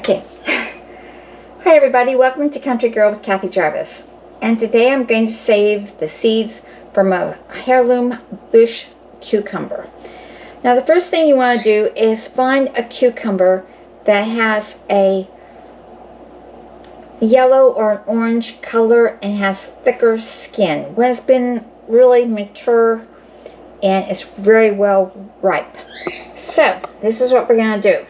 Okay. Hi everybody, welcome to Country Girl with Kathy Jarvis. And today I'm going to save the seeds from a heirloom bush cucumber. Now the first thing you want to do is find a cucumber that has a yellow or an orange color and has thicker skin. When it's been really mature and it's very well ripe. So this is what we're going to do.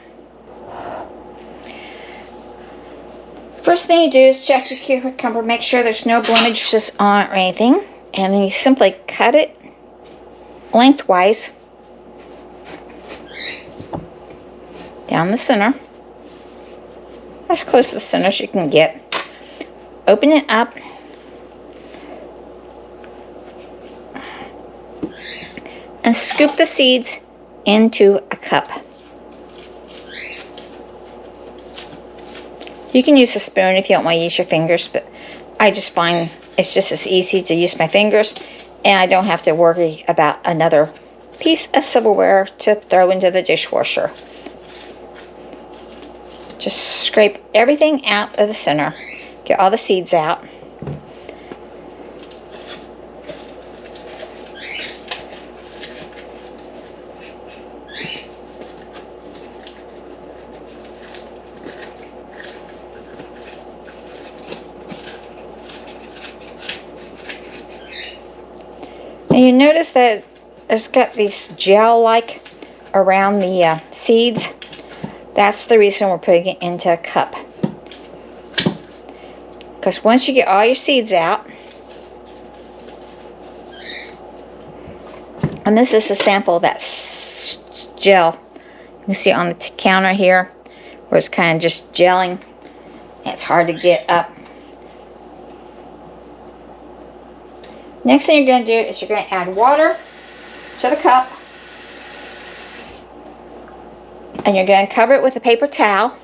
First thing you do is check your cucumber, make sure there's no blemishes on it or anything, and then you simply cut it lengthwise down the center, as close to the center as you can get. Open it up and scoop the seeds into a cup. You can use a spoon if you don't want to use your fingers, but I just find it's just as easy to use my fingers, and I don't have to worry about another piece of silverware to throw into the dishwasher. Just scrape everything out of the center. Get all the seeds out. And you notice that it's got these gel-like around the seeds. That's the reason we're putting it into a cup. Because once you get all your seeds out, and this is a sample of that gel. You can see on the counter here where it's kind of just gelling. It's hard to get up. Next thing you're going to do is you're going to add water to the cup, and you're going to cover it with a paper towel,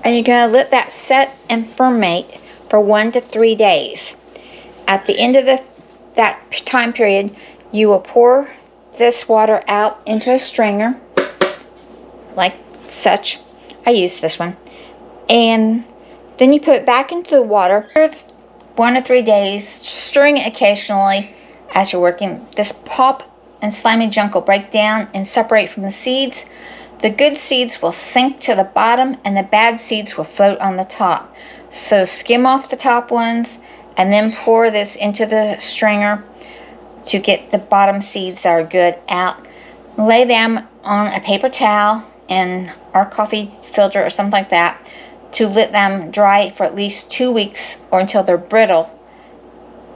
and you're going to let that set and ferment for 1 to 3 days. At the end of that time period, you will pour this water out into a strainer like such. I use this one, and then you put it back into the water for 1 to 3 days, stirring it occasionally as you're working. This pulp and slimy junk will break down and separate from the seeds. The good seeds will sink to the bottom and the bad seeds will float on the top. So skim off the top ones and then pour this into the strainer to get the bottom seeds that are good out. Lay them on a paper towel in our coffee filter or something like that, to let them dry for at least 2 weeks or until they're brittle,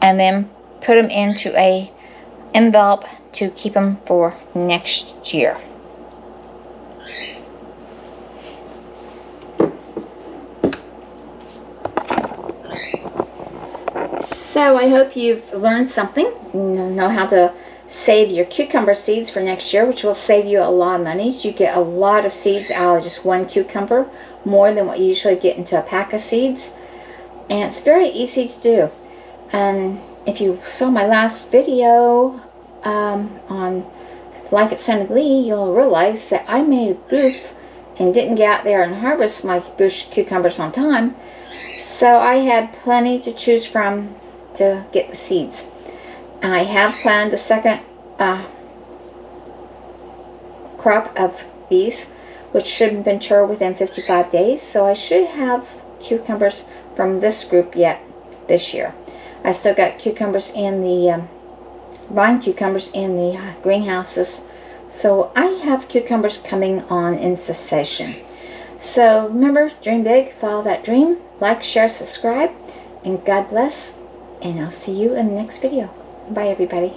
and then put them into a envelope to keep them for next year. So I hope you've learned something. You know how to save your cucumber seeds for next year, which will save you a lot of money. You get a lot of seeds out of just one cucumber, more than what you usually get into a pack of seeds, and it's very easy to do. And if you saw my last video on Like It Sounded Lee, you'll realize that I made a goof and didn't get out there and harvest my bush cucumbers on time, so I had plenty to choose from to get the seeds. I have planned the second crop of these, which should mature within 55 days. So I should have cucumbers from this group yet this year. I still got cucumbers in the vine cucumbers in the greenhouses. So I have cucumbers coming on in cessation. So remember, dream big, follow that dream, like, share, subscribe, and God bless. And I'll see you in the next video. Bye everybody.